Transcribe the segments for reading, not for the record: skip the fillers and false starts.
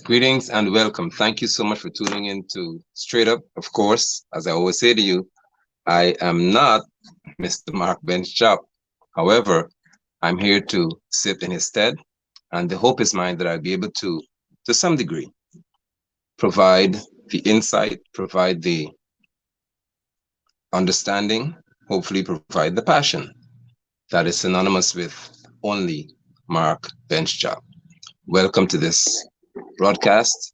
Greetings and welcome. Thank you so much for tuning in to Straight Up. Of course, as I always say to you, I am not Mr. Mark Bench Chop. However, I'm here to sit in his stead, and the hope is mine that I'll be able to some degree, provide the insight, provide the understanding, hopefully provide the passion that is synonymous with only Mark Bench Chop. Welcome to this broadcast.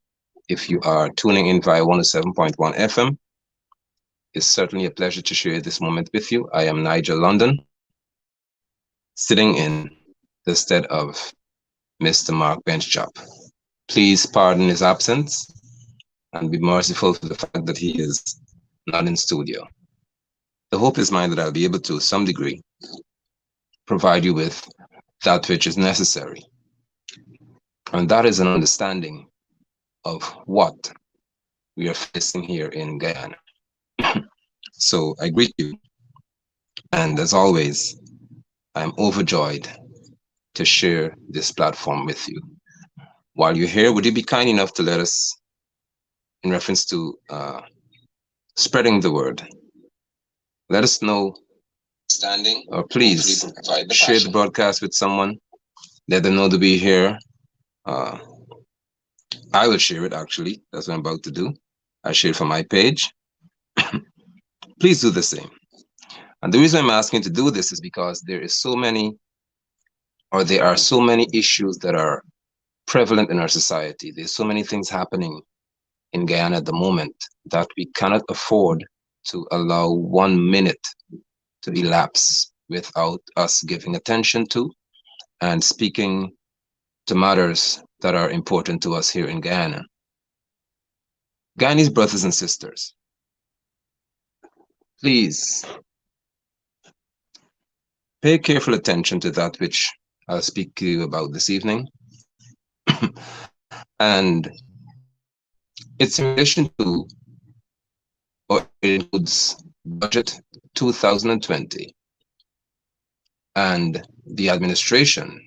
If you are tuning in via 107.1 FM, it's certainly a pleasure to share this moment with you. I am Nigel London, sitting in the stead of Mr. Mark Benchchop. Please pardon his absence and be merciful for the fact that he is not in studio. The hope is mine that I'll be able to, some degree, provide you with that which is necessary. And that is an understanding of what we are facing here in Guyana. So I greet you. And as always, I'm overjoyed to share this platform with you. While you're here, would you be kind enough to let us, in reference to spreading the word, let us know, or please share the broadcast with someone, let them know to be here. I will share it, actually. That's what I'm about to do. I share it from my page. Please do the same. And the reason I'm asking to do this is because there are so many issues that are prevalent in our society. There's so many things happening in Guyana at the moment that we cannot afford to allow 1 minute to elapse without us giving attention to and speaking to matters that are important to us here in Guyana. Guyanese brothers and sisters, please pay careful attention to that which I'll speak to you about this evening. And it's in relation to, or it includes, budget 2020 and the administration,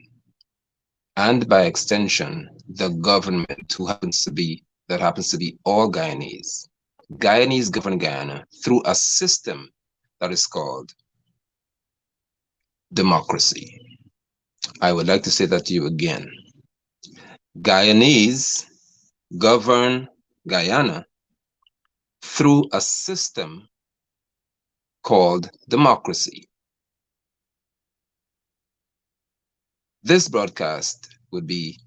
and by extension, the government that happens to be all Guyanese. Guyanese govern Guyana through a system that is called democracy. I would like to say that to you again. Guyanese govern Guyana through a system called democracy. This broadcast would be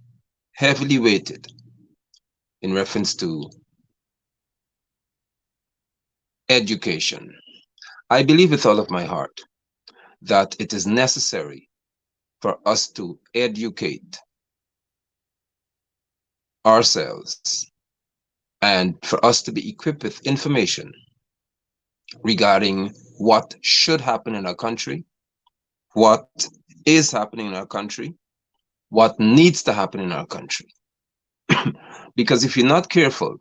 heavily weighted in reference to education. I believe with all of my heart that it is necessary for us to educate ourselves and for us to be equipped with information regarding what should happen in our country, what is happening in our country, what needs to happen in our country. Because if you're not careful,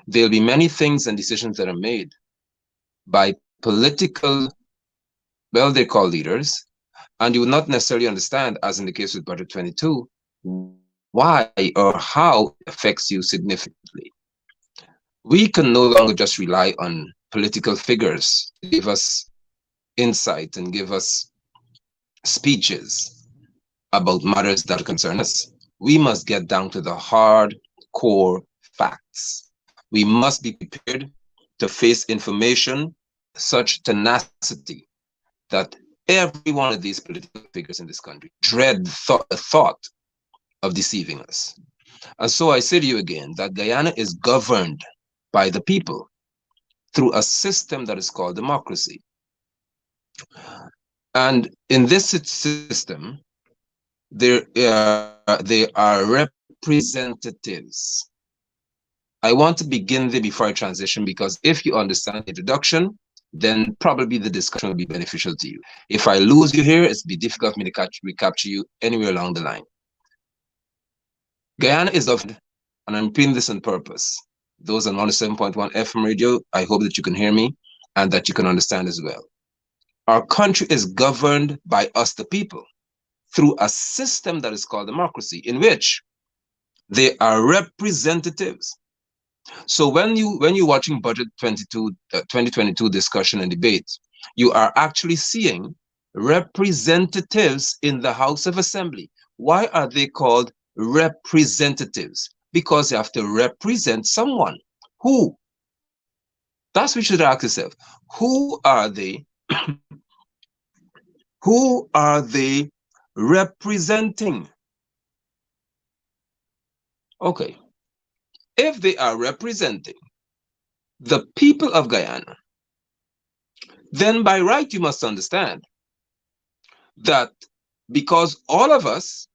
there'll be many things and decisions that are made by political, well, they're called leaders, and you will not necessarily understand, as in the case with Budget 22, why or how it affects you significantly. We can no longer just rely on political figures to give us insight and give us speeches about matters that concern us. We must get down to the hard core facts. We must be prepared to face information such tenacity that every one of these political figures in this country dread the thought of deceiving us. And so I say to you again that Guyana is governed by the people through a system that is called democracy. And in this system, they are representatives. I want to begin there before I transition, because if you understand the introduction, then probably the discussion will be beneficial to you. If I lose you here, it's be difficult for me to recapture you anywhere along the line. Guyana is governed, and I'm repeating this on purpose. Those on 107.1 FM radio, I hope that you can hear me and that you can understand as well. Our country is governed by us, the people, through a system that is called democracy, in which They are representatives. So when you're watching budget 2022 discussion and debate, you are actually seeing representatives in the House of Assembly. Why are they called representatives? Because you have to represent someone. Who? That's what you should ask yourself. Who are they? Who are they representing? Okay. If they are representing the people of Guyana, then by right you must understand that because all of us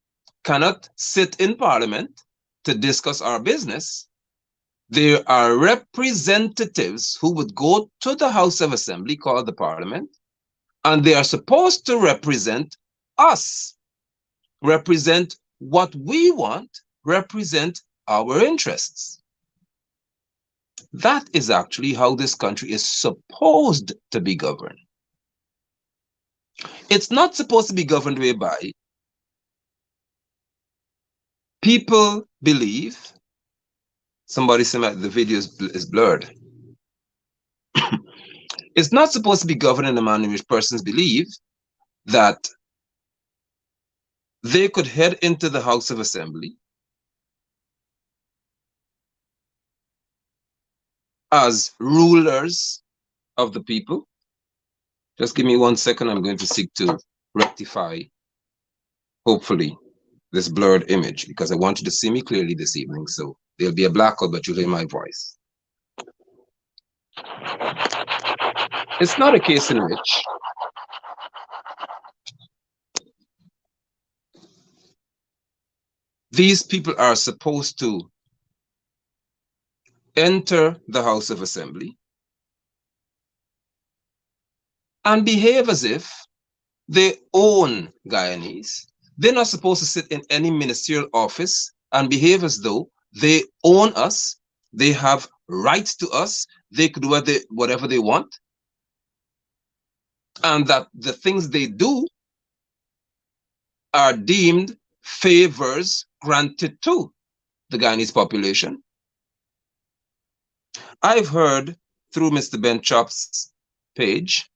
cannot sit in parliament to discuss our business, there are representatives who would go to the House of Assembly, called the parliament, and they are supposed to represent us, represent what we want, represent our interests. That is actually how this country is supposed to be governed. It's not supposed to be governed whereby people believe, somebody said the video is blurred. It's not supposed to be governed in a manner in which persons believe that they could head into the House of Assembly as rulers of the people. Just give me 1 second. I'm going to seek to rectify, hopefully, this blurred image, because I want you to see me clearly this evening. So there'll be a blackout, but you'll hear my voice. It's not a case in which these people are supposed to enter the House of Assembly and behave as if they own Guyanese. They're not supposed to sit in any ministerial office and behave as though they own us, they have rights to us, they could do whatever they want, and that the things they do are deemed favors granted to the Guyanese population. I've heard through Mr. Ben Chop's page,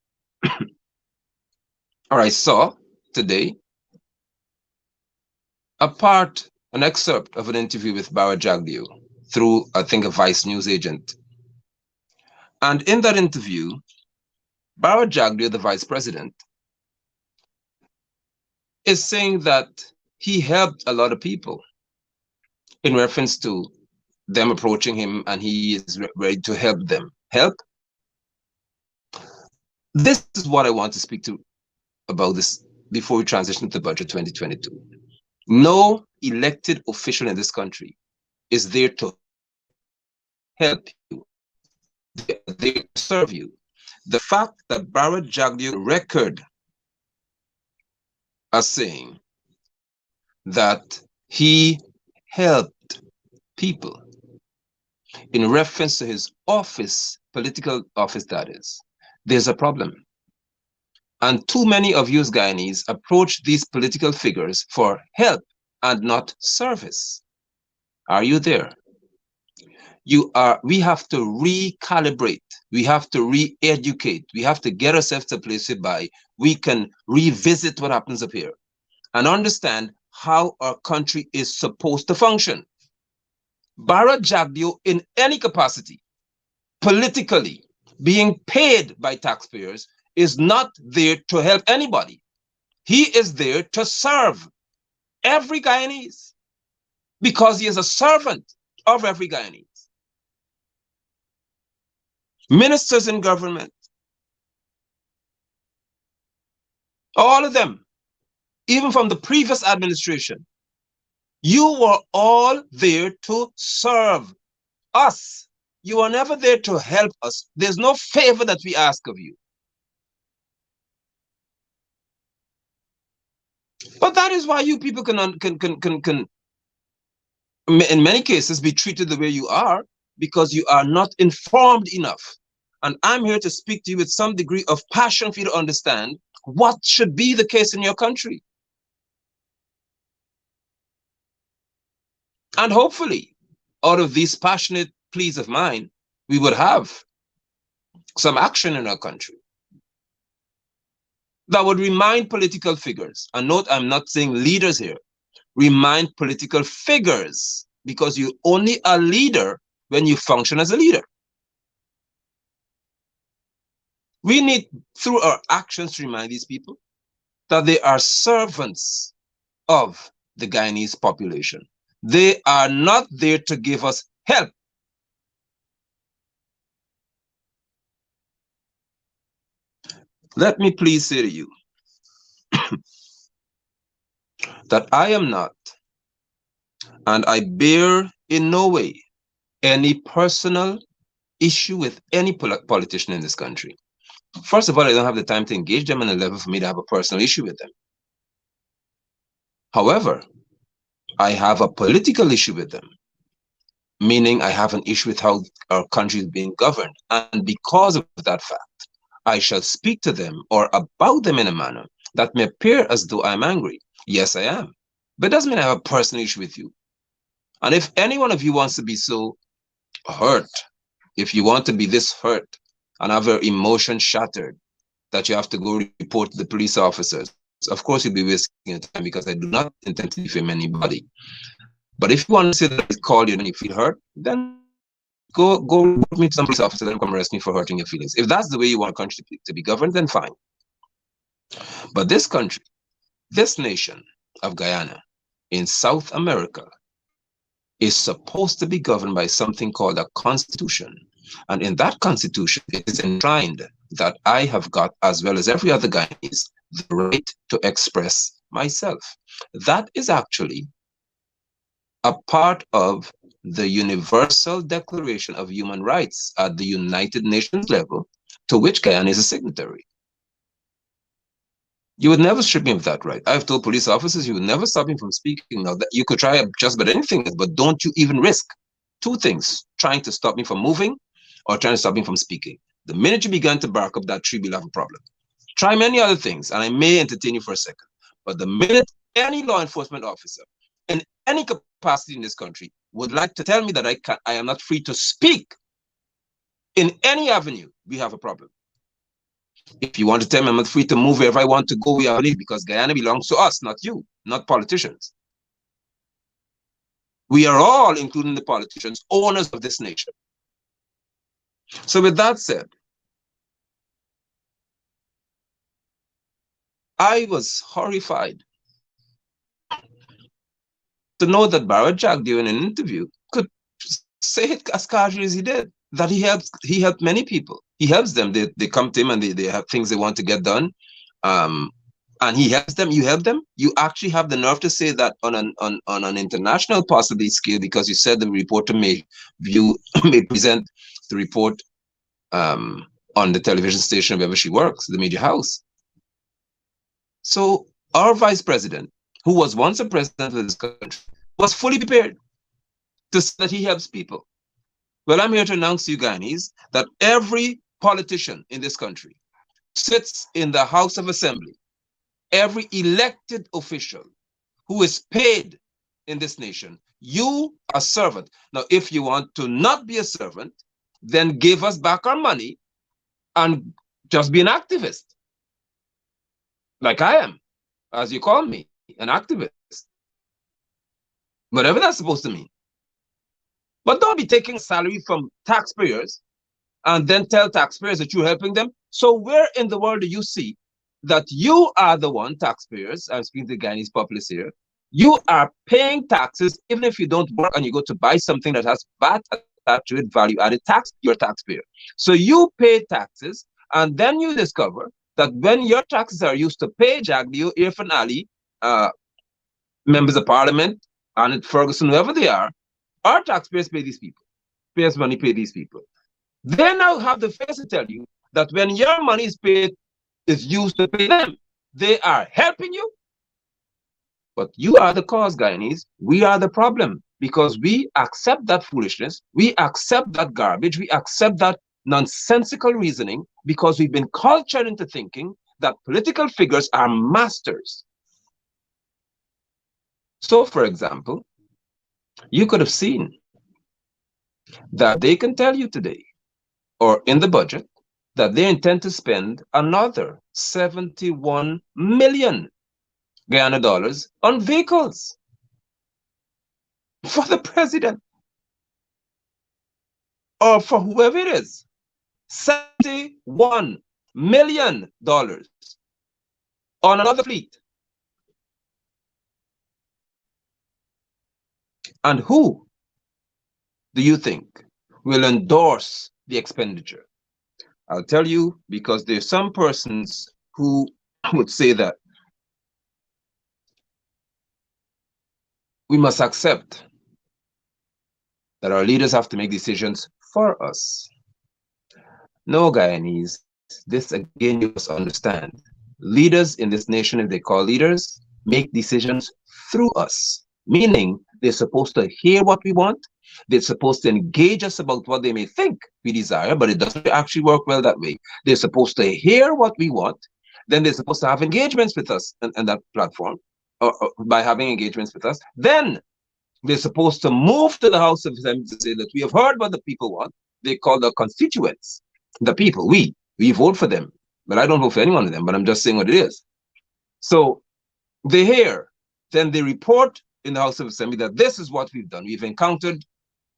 or I saw today, an excerpt of an interview with Bara Jagdeo through, I think, a Vice news agent. And in that interview, Bara Jagdeo, the vice president, is saying that he helped a lot of people in reference to them approaching him, and he is ready to help them. Help? This is what I want to speak to about this before we transition to budget 2022. No elected official in this country is there to help you. They are there to serve you. The fact that Bara Jagdeo record as saying that he helped people in reference to his office, political office that is, there's a problem. And too many of you Guyanese approach these political figures for help and not service. Are you there? We have to recalibrate. We have to re-educate. We have to get ourselves to a place whereby we can revisit what happens up here and understand how our country is supposed to function. Bara Jagdeo, in any capacity, politically, being paid by taxpayers, is not there to help anybody. He is there to serve every Guyanese because he is a servant of every Guyanese. Ministers in government, all of them, even from the previous administration, you were all there to serve us. You are never there to help us. There's no favor that we ask of you. But that is why you people can in many cases be treated the way you are, because you are not informed enough. And I'm here to speak to you with some degree of passion for you to understand what should be the case in your country. And hopefully, out of these passionate pleas of mine, we would have some action in our country that would remind political figures, and note I'm not saying leaders here, remind political figures, because you only a leader when you function as a leader. We need, through our actions, to remind these people that they are servants of the Guyanese population. They are not there to give us help. Let me please say to you that I am not, and I bear in no way any personal issue with any politician in this country. First of all, I don't have the time to engage them on a level for me to have a personal issue with them. However, I have a political issue with them, meaning I have an issue with how our country is being governed. And because of that fact, I shall speak to them or about them in a manner that may appear as though I'm angry. Yes, I am. But it doesn't mean I have a personal issue with you. And if any one of you wants to be so hurt, if you want to be this hurt and have your emotions shattered, that you have to go report to the police officers, of course you'll be wasting your time, because I do not intend to defame anybody. But if you want to say that I call you and you feel hurt, then go report me to some police officer and come arrest me for hurting your feelings. If that's the way you want a country to be governed, then fine. But this country, this nation of Guyana in South America, is supposed to be governed by something called a constitution. And in that constitution, it is enshrined that I have got, as well as every other Guyanese, the right to express myself. That is actually a part of the Universal Declaration of Human Rights at the United Nations level, to which Guyana is a signatory. You would never strip me of that right. I've told police officers you would never stop me from speaking. Now, that you could try just about anything, but don't you even risk two things: trying to stop me from moving or trying to stop me from speaking. The minute you begin to bark up that tree, we'll have a problem. Try many other things, and I may entertain you for a second. But the minute any law enforcement officer in any capacity in this country would like to tell me that I am not free to speak in any avenue, we have a problem. If you want to tell me I'm not free to move wherever I want to go, we have an issue, because Guyana belongs to us, not you, not politicians. We are all, including the politicians, owners of this nation. So with that said, I was horrified to know that Barrett Jack, during an interview, could say it as casually as he did, that he helped many people. He helps them. They come to him and they have things they want to get done. And he helps them. You help them. You actually have the nerve to say that on an international possibly scale, because you said the reporter may present the report on the television station wherever she works, the media house. So our vice president, who was once a president of this country, was fully prepared to say that he helps people. Well, I'm here to announce to you Guyanese that every politician in this country sits in the House of Assembly, every elected official who is paid in this nation, you are a servant. Now, if you want to not be a servant, then give us back our money and just be an activist, like I am, as you call me, an activist. Whatever that's supposed to mean. But don't be taking salary from taxpayers and then tell taxpayers that you're helping them. So where in the world do you see that you are the one, taxpayers, I'm speaking to the Guyanese populace here, you are paying taxes even if you don't work and you go to buy something that has VAT attached to it, value-added tax, you're a taxpayer. So you pay taxes, and then you discover that when your taxes are used to pay Jagdeo, Irfan Ali, members of parliament, and Ferguson, whoever they are, our taxpayers pay these people. Payers' money pay these people. They now have the face to tell you that when your money is paid, is used to pay them, they are helping you. But you are the cause, Guyanese. We are the problem, because we accept that foolishness. We accept that garbage. We accept that nonsensical reasoning because we've been cultured into thinking that political figures are masters. So, for example, You could have seen that they can tell you today, or in the budget, that they intend to spend another 71 million Guyana dollars on vehicles for the president or for whoever it is. $71 million on another fleet. And who do you think will endorse the expenditure? I'll tell you, because there's some persons who would say that we must accept that our leaders have to make decisions for us. No, Guyanese, this again you must understand. Leaders in this nation, if they call leaders, make decisions through us, meaning they're supposed to hear what we want. They're supposed to engage us about what they may think we desire, but it doesn't actually work well that way. They're supposed to hear what we want. Then they're supposed to have engagements with us on that platform, or by having engagements with us. Then they're supposed to move to the House of Assembly to say that we have heard what the people want. They call the constituents, the people, we vote for them. But I don't vote for any one of them, but I'm just saying what it is. So they hear, then they report in the House of Assembly that this is what we've done. We've encountered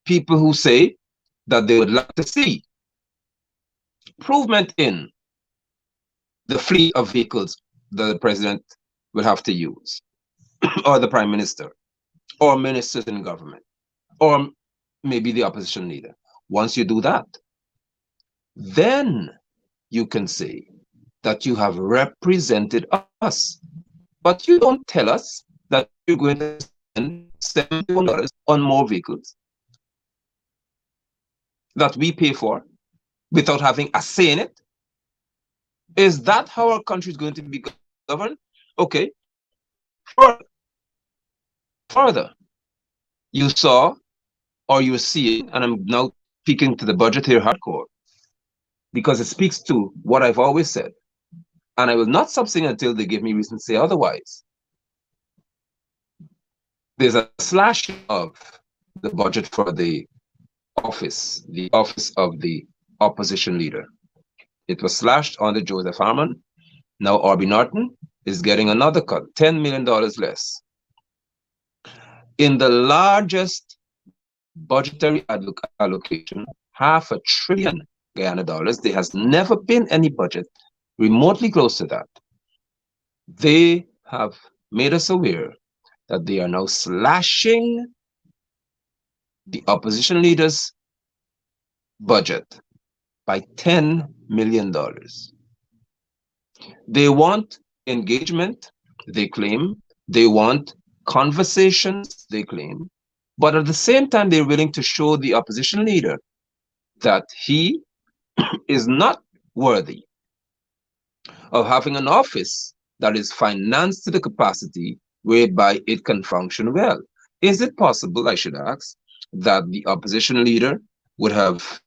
people who say that they would like to see improvement in the fleet of vehicles that the president will have to use, or the prime minister, or ministers in government, or maybe the opposition leader. Once you do that, then you can say that you have represented us. But you don't tell us that you're going to spend $71 on more vehicles that we pay for without having a say in it. Is that how our country is going to be governed? Okay. Further, you saw, or you're seeing, and I'm now speaking to the budget here hardcore, because it speaks to what I've always said, and I will not stop saying until they give me reason to say otherwise. There's a slash of the budget for the office of the opposition leader. It was slashed under Joseph Harmon. Now Orbie Norton is getting another cut, $10 million less. In the largest budgetary allocation, $500 billion Guyana dollars, there has never been any budget remotely close to that. They have made us aware that they are now slashing the opposition leader's budget by $10 million. They want engagement, they claim. They want conversations, they claim. But at the same time, they're willing to show the opposition leader that he is not worthy of having an office that is financed to the capacity whereby it can function well. Is it possible, I should ask, that the opposition leader would have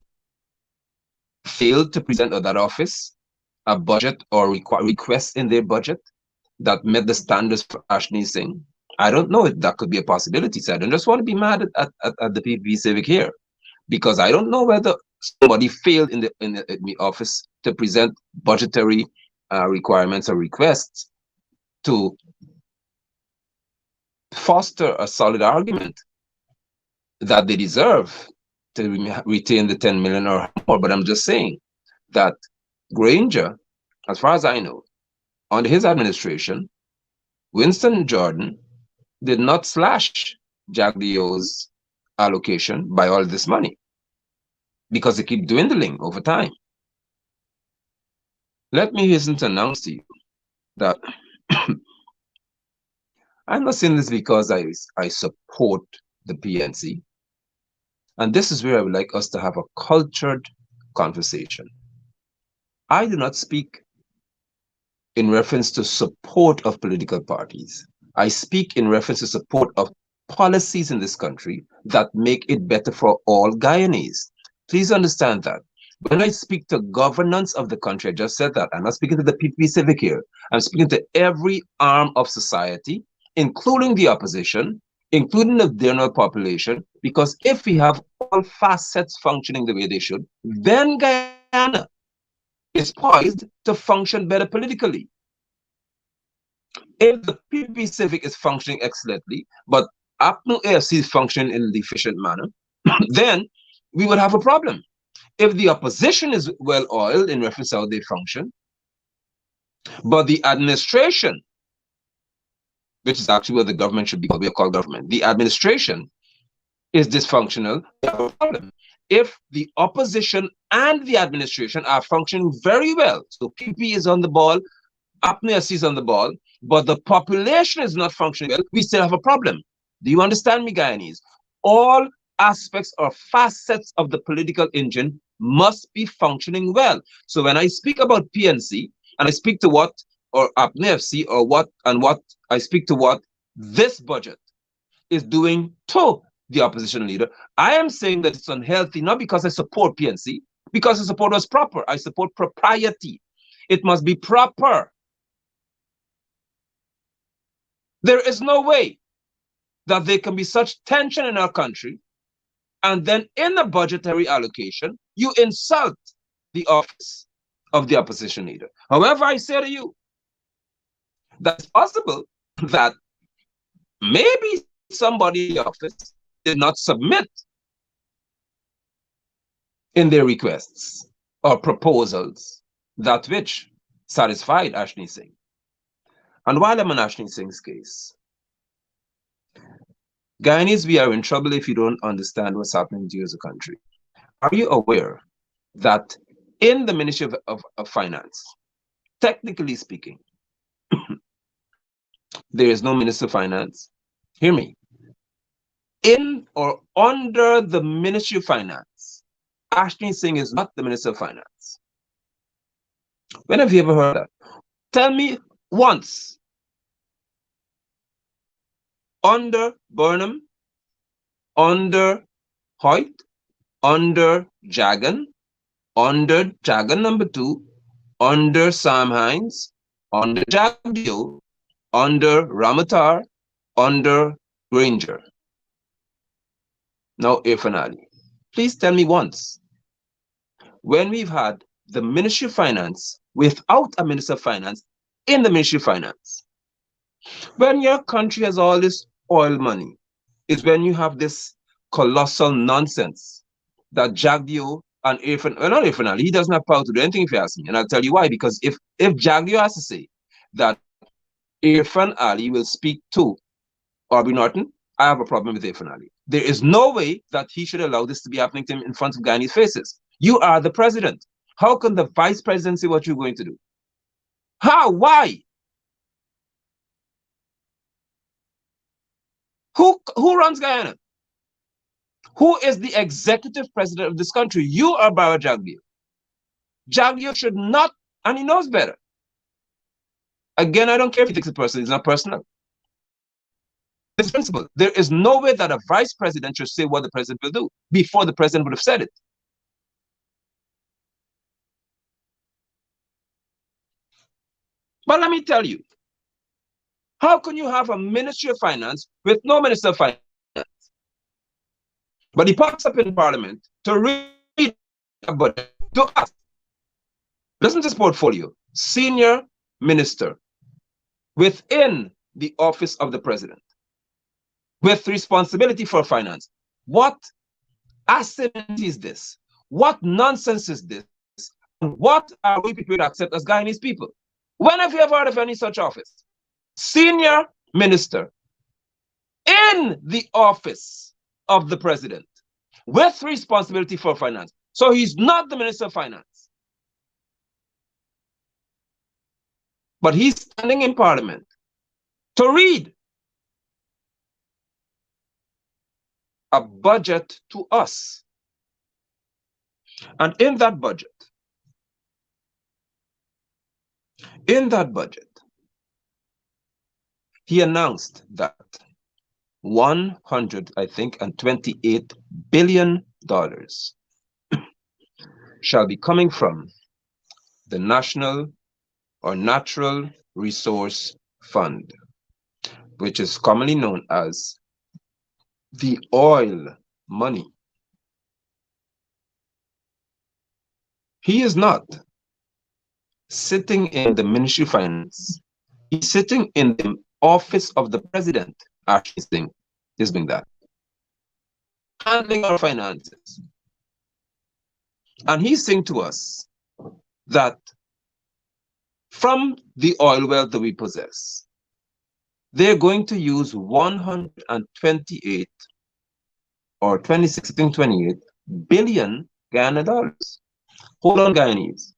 failed to present at that office a budget or request in their budget that met the standards for Ashni Singh? I don't know if that could be a possibility. So I don't just want to be mad at the PPP Civic here, because I don't know whether somebody failed in the office to present budgetary requirements or requests to foster a solid argument that they deserve to retain the 10 million or more. But I'm just saying that Granger, as far as I know, under his administration, Winston Jordan did not slash Jagdio's allocation by all this money, because they keep dwindling over time. Let me hasten to announce to you that I'm not saying this because I support the PNC. And this is where I would like us to have a cultured conversation. I do not speak in reference to support of political parties. I speak in reference to support of policies in this country that make it better for all Guyanese. Please understand that. When I speak to governance of the country, I just said that. I'm not speaking to the PPP Civic here. I'm speaking to every arm of society, including the opposition, including the general population, because if we have all facets functioning the way they should, then Guyana is poised to function better politically. If the PPP Civic is functioning excellently, but APNU AFC is functioning in an efficient manner, then we would have a problem. If the opposition is well oiled in reference to how they function, but the administration, which is actually what the government should be called, we are called government, the administration is dysfunctional, we have a problem. If the opposition and the administration are functioning very well, so PP is on the ball, APNU is on the ball, but the population is not functioning well, we still have a problem. Do you understand me, Guyanese? All aspects or facets of the political engine must be functioning well. So when I speak about PNC, and I speak to what, or APNU or what, and what I speak to what this budget is doing to the opposition leader, I am saying that it's unhealthy, not because I support PNC, because I support what's proper. I support propriety. It must be proper. There is no way that there can be such tension in our country, and then in the budgetary allocation, you insult the office of the opposition leader. However, I say to you, that's possible that maybe somebody in the office did not submit in their requests or proposals that which satisfied Ashni Singh. And while I'm on Ashni Singh's case, Guyanese, we are in trouble if you don't understand what's happening to you as a country. Are you aware that in the Ministry of Finance, technically speaking, there is no Minister of Finance? Hear me. In or under the Ministry of Finance, Ashni Singh is not the Minister of Finance. When have you ever heard that? Tell me once. Under Burnham, under Hoyt, under Jagan, under Jagan number 2, under Sam Hines, under Jagdio, under Ramatar, under Granger. Now, Irfan Ali, please tell me once when we've had the Ministry of Finance without a Minister of Finance in the Ministry of Finance. When your country has all this oil money, is when you have this colossal nonsense that Jagdio and Irfan, well, not Irfan Ali, he doesn't have power to do anything if you ask me. And I'll tell you why. Because if Jagdio has to say that Irfan Ali will speak to Aubrey Norton, I have a problem with Irfan Ali. There is no way that he should allow this to be happening to him in front of Guyanese faces. You are the president. How can the vice president say what you're going to do? How? Why? Who runs Guyana? Who is the executive president of this country? You are Bara Jagdio. Jagdio should not, and he knows better. Again, I don't care if he thinks it's personal. It's not personal. It's principle. There is no way that a vice president should say what the president will do before the president would have said it. But let me tell you, how can you have a Ministry of Finance with no Minister of Finance? But he pops up in Parliament to read a budget to us. Listen to this portfolio. Senior Minister within the office of the President with responsibility for finance. What asymmetry is this? What nonsense is this? What are we prepared to accept as Guyanese people? When have you ever heard of any such office? Senior Minister in the office of the President with responsibility for finance. So he's not the Minister of Finance. But he's standing in Parliament to read a budget to us. And in that budget, he announced that $128 billion shall be coming from the National or Natural Resource Fund, which is commonly known as the oil money. He is not sitting in the Ministry of Finance. He's sitting in the office of the president. Ashley Singh is being that, handling our finances. And he's saying to us that from the oil wealth that we possess, they're going to use 128 or 26, I think 28 billion Ghana dollars. Hold on, Guyanese.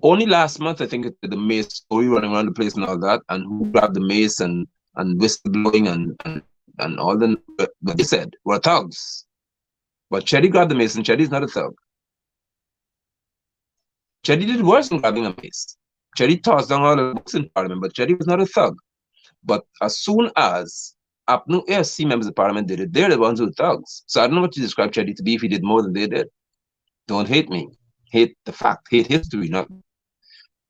Only last month, I think, the mace story running around the place and all that, and who grabbed the mace and whistleblowing and all the what they said were thugs. But Chetty grabbed the mace, and Chetty's not a thug. Chetty did worse than grabbing a mace. Chetty tossed down all the books in Parliament, but Chetty was not a thug. But as soon as APNU ASC members of Parliament did it, they're the ones who were thugs. So I don't know what you describe Chetty to be if he did more than they did. Don't hate me. Hate the fact. Hate history.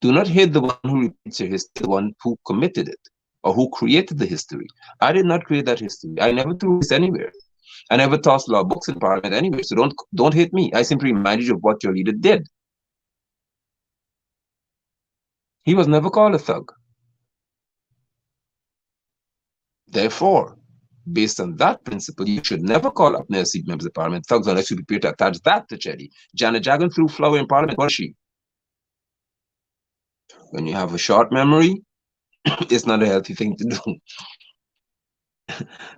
Do not hate the one who repeats your history, the one who committed it or who created the history. I did not create that history. I never threw this anywhere. I never tossed law books in Parliament anywhere. So don't hate me. I simply reminded you of what your leader did. He was never called a thug. Therefore, based on that principle, you should never call up seat members of Parliament thugs unless you prepare to attach that to Chetty. Janet Jagan threw flour in Parliament, was she? When you have a short memory, it's not a healthy thing to do.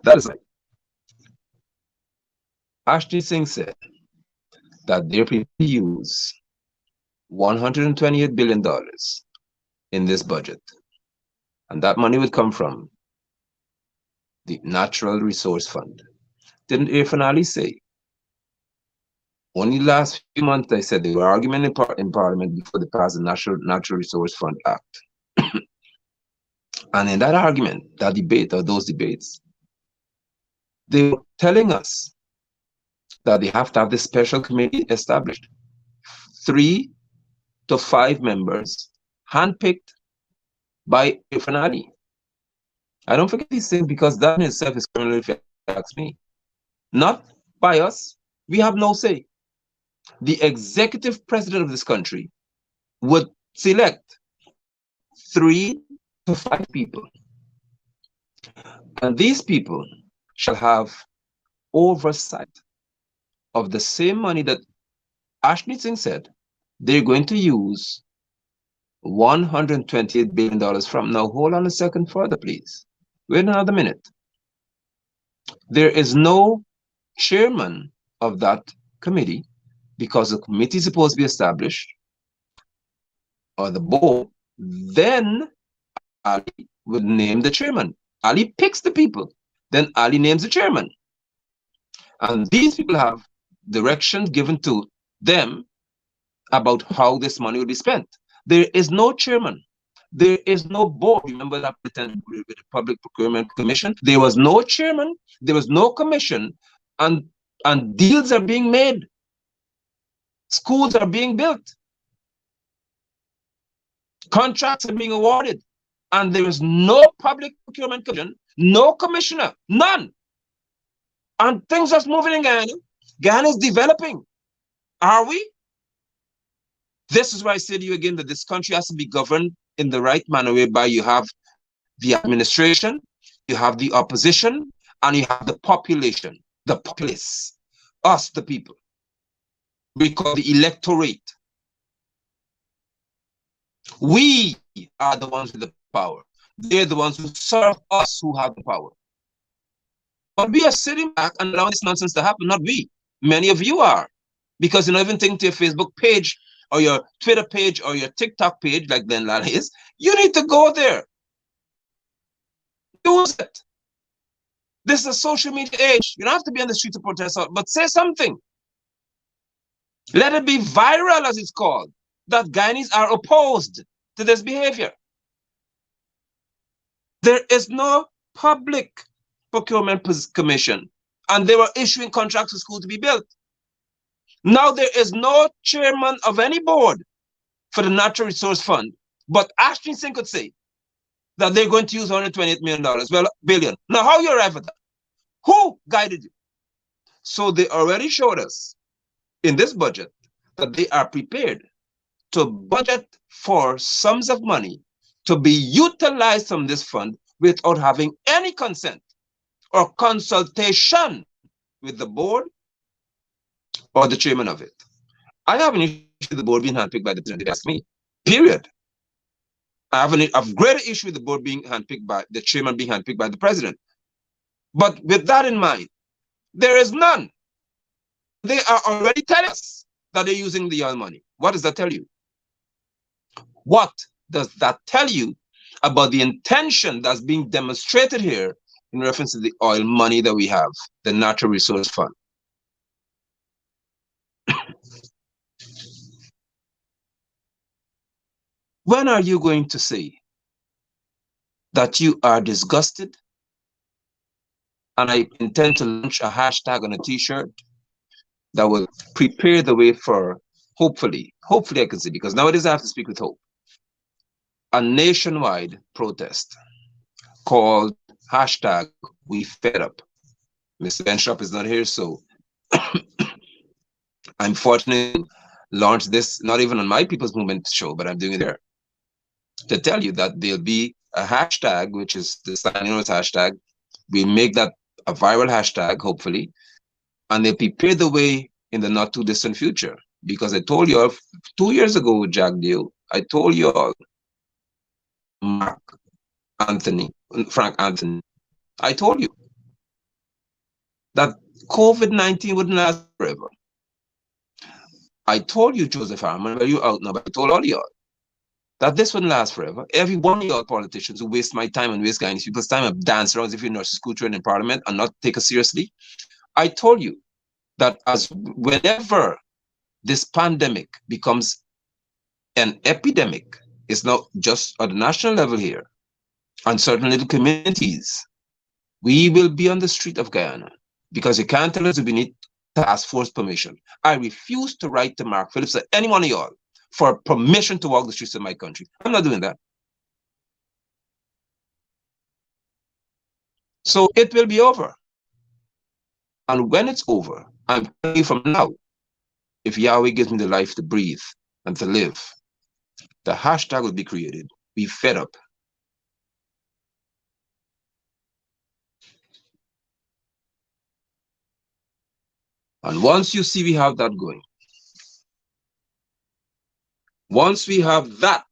That is right. Ashley Singh said that they're prepared to use $128 billion in this budget. And that money would come from the Natural Resource Fund. Didn't Irfan Ali say? Only last few months, I said there were arguments in Parliament before they passed the Natural Resource Fund Act. And in that argument, that debate, or those debates, they were telling us that they have to have this special committee established. 3 to 5 members, handpicked by Irfan Ali. I don't forget these things because that in itself is criminal if you ask me. Not by us. We have no say. The executive president of this country would select 3 to 5 people. And these people shall have oversight of the same money that Ashley Singh said they're going to use $128 billion from. Now, hold on a second further, please. Wait another minute. There is no chairman of that committee because the committee is supposed to be established, or the board. Then Ali would name the chairman. Ali picks the people. Then Ali names the chairman. And these people have directions given to them about how this money will be spent. There is no chairman. There is no board. Remember that with the Public Procurement Commission? There was no chairman. There was no commission. And deals are being made. Schools are being built. Contracts are being awarded. And there is no Public Procurement Commission, no commissioner, none. And things are moving in Ghana. Ghana is developing. Are we? This is why I say to you again that this country has to be governed in the right manner, whereby you have the administration, you have the opposition, and you have the population, the populace, us, the people. We call the electorate. We are the ones with the power. They're the ones who serve us who have the power. But we are sitting back and allowing this nonsense to happen, not we. Many of you are. Because you're not even thinking to your Facebook page or your Twitter page or your TikTok page, like Glenn Lally is. You need to go there. Use it. This is a social media age. You don't have to be on the street to protest, but say something. Let it be viral, as it's called, that Guyanese are opposed to this behavior. There is no Public Procurement Commission, and they were issuing contracts for schools to be built. Now there is no chairman of any board for the Natural Resource Fund, but Ashley Singh could say that they're going to use $128 billion. Now, how you arrive at that? Who guided you. So they already showed us in this budget that they are prepared to budget for sums of money to be utilized from this fund without having any consent or consultation with the board or the chairman of it. I have an issue with the board being handpicked by the president, if you ask me. Period. I have a greater issue with the board being handpicked by the chairman being handpicked by the president. But with that in mind, there is none. And they are already telling us that they're using the oil money. What does that tell you? What does that tell you about the intention that's being demonstrated here in reference to the oil money that we have, the Natural Resource Fund? When are you going to say that you are disgusted? And I intend to launch a hashtag on a t-shirt that will prepare the way for, hopefully I can say, because nowadays I have to speak with hope, a nationwide protest called hashtag We Fed Up. Mr. Benshop is not here, so I'm fortunate to launch this, not even on my People's Movement show, but I'm doing it there to tell you that there'll be a hashtag, which is the signing notes hashtag. We make that a viral hashtag, hopefully, and they'll prepare the way in the not too distant future. Because I told you all 2 years ago, Jack Deal, I told you all, Frank Anthony, I told you that COVID-19 wouldn't last forever. I told you, Joseph Harmon, well, you're out now, but I told all y'all that this wouldn't last forever. Every one of y'all politicians who waste my time and waste guys people's time and dance around as if you're nurse school trained in Parliament and not take us seriously, I told you that as whenever this pandemic becomes an epidemic, it's not just at the national level here, and certain little communities, we will be on the street of Guyana, because you can't tell us we need task force permission. I refuse to write to Mark Phillips or any one of y'all for permission to walk the streets of my country. I'm not doing that. So it will be over. And when it's over, I'm telling you from now, if Yahweh gives me the life to breathe and to live, the hashtag will be created. Be fed up. And once you see we have that going, once we have that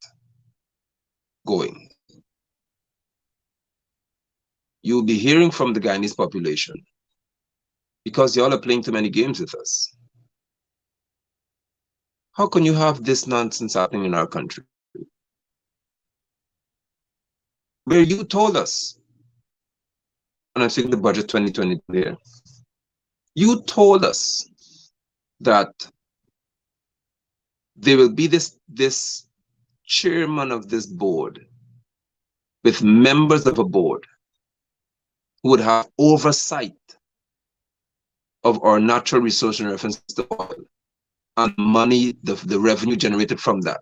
going, you'll be hearing from the Guyanese population, because y'all are playing too many games with us. How can you have this nonsense happening in our country? Where you told us, and I'm saying the budget 2020 there, you told us that there will be this chairman of this board with members of a board who would have oversight of our natural resource in reference to oil and money, the revenue generated from that.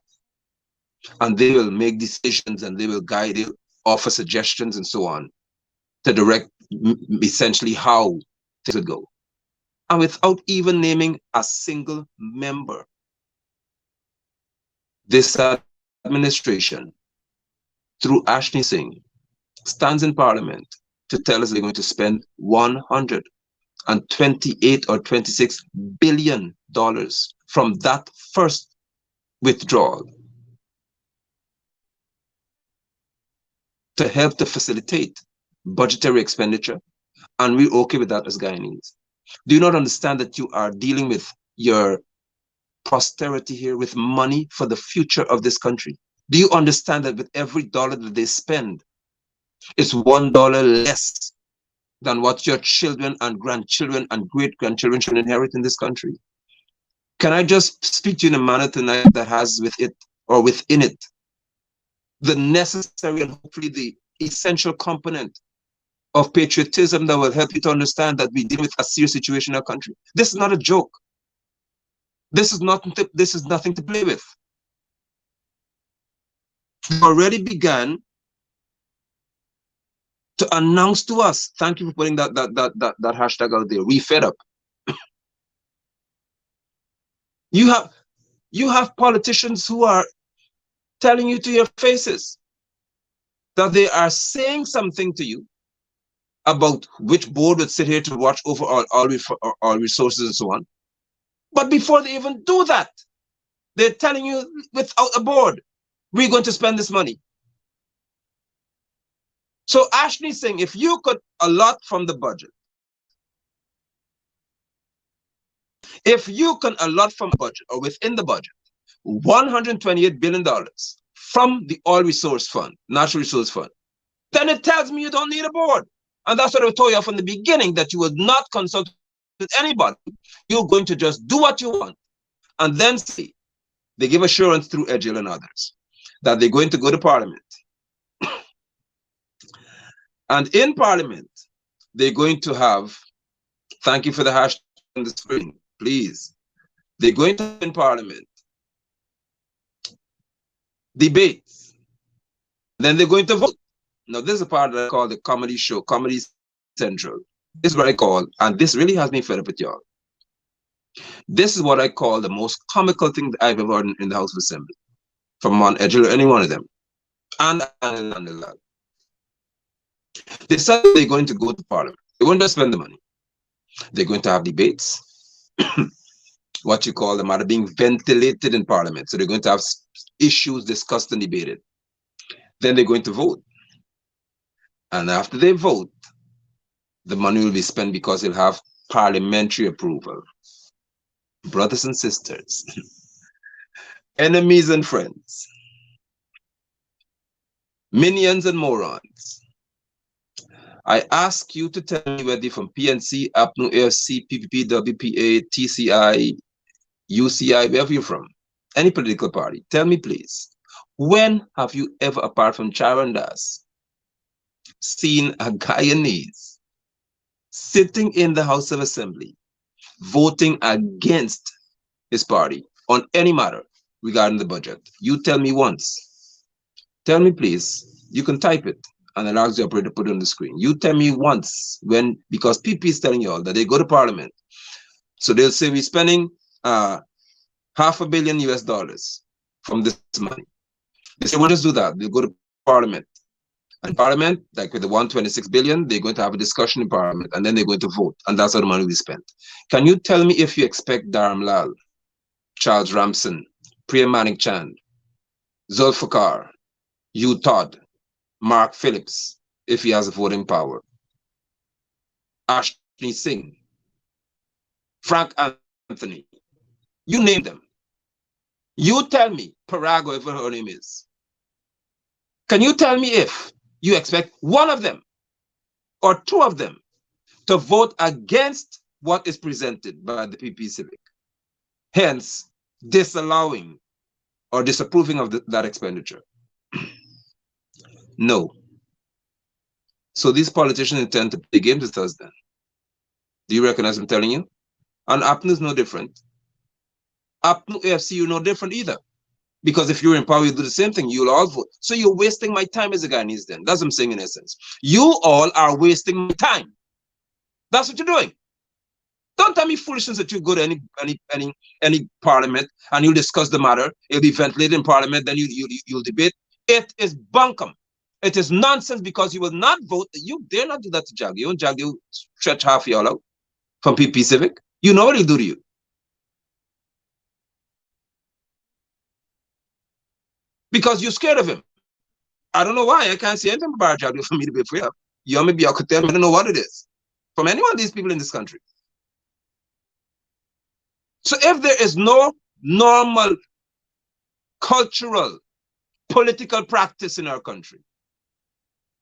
And they will make decisions and they will guide you, offer suggestions and so on to direct essentially how things would go. And without even naming a single member, this administration, through Ashley Singh, stands in Parliament to tell us they're going to spend $128 or $26 billion from that first withdrawal to help to facilitate budgetary expenditure, and we're okay with that as Guyanese. Do you not understand that you are dealing with your posterity here, with money for the future of this country? Do you understand that with every dollar that they spend, it's $1 less than what your children and grandchildren and great-grandchildren should inherit in this country? Can I just speak to you in a manner tonight that has with it, or within it, the necessary and hopefully the essential component of patriotism that will help you to understand that we deal with a serious situation in our country? This is not a joke. This is nothing to play with. We already began to announce to us. Thank you for putting that hashtag out there. We fed up. You have politicians who are telling you to your faces that they are saying something to you about which board would sit here to watch over all resources and so on. But before they even do that, they're telling you without a board, we're going to spend this money. So Ashley's saying, if you could allot from the budget, if you can allot from a budget or within the budget, $128 billion from the oil resource fund, natural resource fund, then it tells me you don't need a board. And that's what I told you from the beginning, that you would not consult with anybody. You're going to just do what you want. And then see, they give assurance through Edgel and others that they're going to go to Parliament. And in Parliament, they're going to have, thank you for the hashtag on the screen, please. They're going to have in Parliament debates. Then they're going to vote. Now, this is a part that I call the comedy show, Comedy Central. This is what I call, and this really has me fed up with y'all. This is what I call the most comical thing that I've ever heard in the House of Assembly from one Edgel or any one of them. And they said they're going to go to Parliament. They won't just spend the money. They're going to have debates. What you call them are being ventilated in Parliament. So they're going to have issues discussed and debated. Then they're going to vote. And after they vote, the money will be spent because it'll have parliamentary approval. Brothers and sisters, enemies and friends, minions and morons, I ask you to tell me whether you're from PNC, APNU, AFC, PPP, WPA, TCI, UCI, wherever you're from, any political party, tell me please, when have you ever, apart from Charandas, seen a Guyanese sitting in the House of Assembly voting against his party on any matter regarding the budget? You tell me once. Tell me please. You can type it and I'll ask the operator to put it on the screen. You tell me once when, because PP is telling you all that they go to Parliament. So they'll say we're spending $500 million US from this money. They say, we'll just do that. They'll go to Parliament. And Parliament, like with the 126 billion, they're going to have a discussion in Parliament and then they're going to vote. And that's how the money will be spent. Can you tell me if you expect Dharam Lal, Charles Ramson, Priya Manik Chand, Zulfikar, Hugh Todd, Mark Phillips, if he has a voting power, Ashley Singh, Frank Anthony, you name them. You tell me, Parago, whatever her name is. Can you tell me if you expect one of them or two of them to vote against what is presented by the PP Civic, hence disallowing or disapproving of that expenditure? No. So these politicians intend to play games with us then. Do you recognize what I'm telling you? And APNU is no different. APNU AFC, you're no different either. Because if you're in power, you do the same thing. You'll all vote. So you're wasting my time as a Guyanese then. That's what I'm saying in essence. You all are wasting my time. That's what you're doing. Don't tell me foolishness that you go to any parliament and you'll discuss the matter. It'll be ventilated in Parliament, then you'll debate. It is bunkum. It is nonsense because you will not vote. You dare not do that to Jag. You and Jag, you stretch half y'all out from PP Civic. You know what he'll do to you. Because you're scared of him. I don't know why. I can't see anything about Jag for me to be afraid of. You maybe I could tell me, I don't know what it is. From any one of these people in this country. So if there is no normal cultural political practice in our country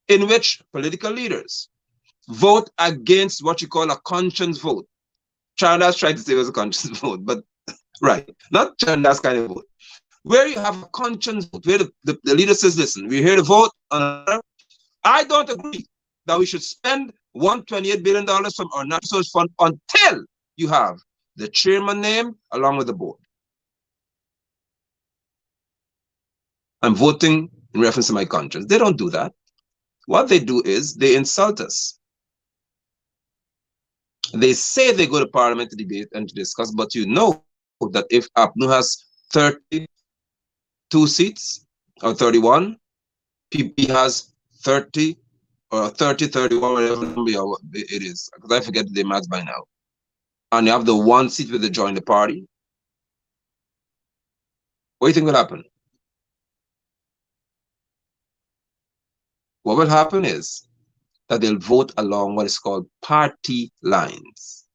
in which political leaders vote against what you call a conscience vote. Chanda's trying to say it was a conscience vote, but right, not Chanda's kind of vote. Where you have a conscience vote, where the leader says, listen, we're here to vote on. I don't agree that we should spend $128 billion from our natural resource fund until you have the chairman name along with the board. I'm voting in reference to my conscience. They don't do that. What they do is they insult us. They say they go to parliament to debate and to discuss, but you know that if APNU has 32 seats or 31, PP has 30 or 30, 31, whatever number it is, because I forget the maths by now. And you have the one seat where they join the party. What do you think will happen? What will happen is that they'll vote along what is called party lines.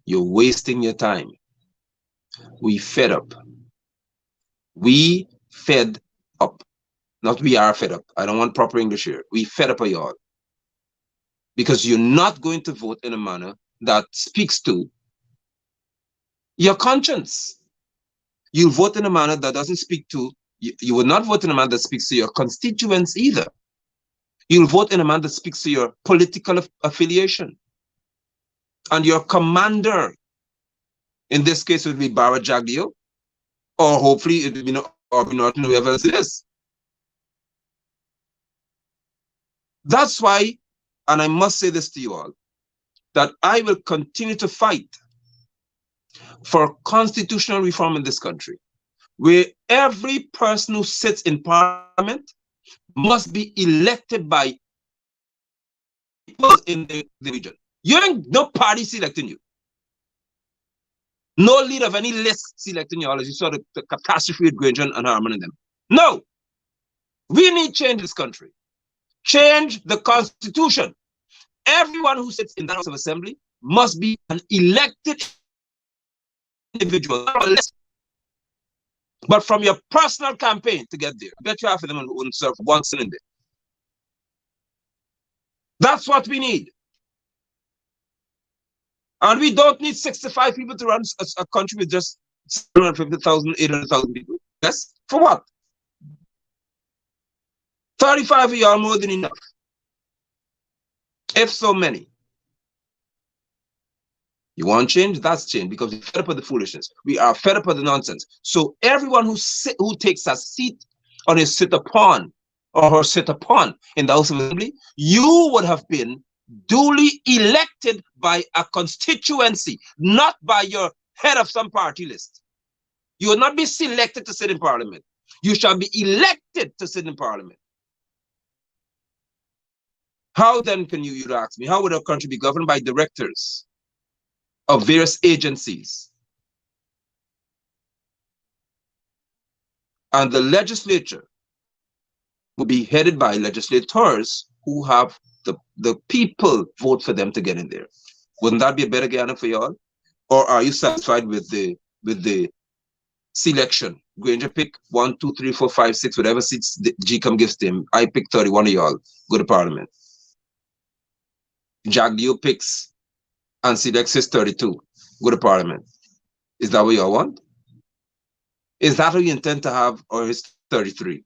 You're wasting your time. We fed up. We fed up. Not we are fed up. I don't want proper English here. We fed up of y'all. Because you're not going to vote in a manner that speaks to your conscience. You'll vote in a manner that doesn't speak to, you will not vote in a manner that speaks to your constituents either. You'll vote in a manner that speaks to your political affiliation. And your commander, in this case, it would be Barra Jagdeo, or hopefully it would be Norton, whoever else it is. That's why, and I must say this to you all, that I will continue to fight for constitutional reform in this country, where every person who sits in parliament must be elected by people in the region. You ain't no party selecting you. No leader of any list selecting you all, as you saw the catastrophe with Granger and Harman and them. No! We need change in this country. Change the constitution. Everyone who sits in the House of Assembly must be an elected individual, not a list. But from your personal campaign to get there, I bet you half of them wouldn't serve once in there. That's what we need. And we don't need 65 people to run a country with just 750,000, 800,000 people. Yes? For what? 35 of you are more than enough. If so many. You want change? That's change, because we're fed up with the foolishness. We are fed up with the nonsense. So everyone who takes a seat on his sit upon or her sit upon in the House of Assembly, you would have been duly elected by a constituency, not by your head of some party list. You will not be selected to sit in parliament. You shall be elected to sit in parliament. How then can you ask me, how would our country be governed by directors of various agencies? And the legislature will be headed by legislators who have the people vote for them to get in there. Wouldn't that be a better Guyana for y'all? Or are you satisfied with the selection? Granger pick 1, 2, 3, 4, 5, 6, whatever seats the GCOM gives them. I pick 31 of y'all, go to parliament. Jagdeo picks and selects his 32, go to parliament. Is that what y'all want? Is that what you intend to have, or his 33?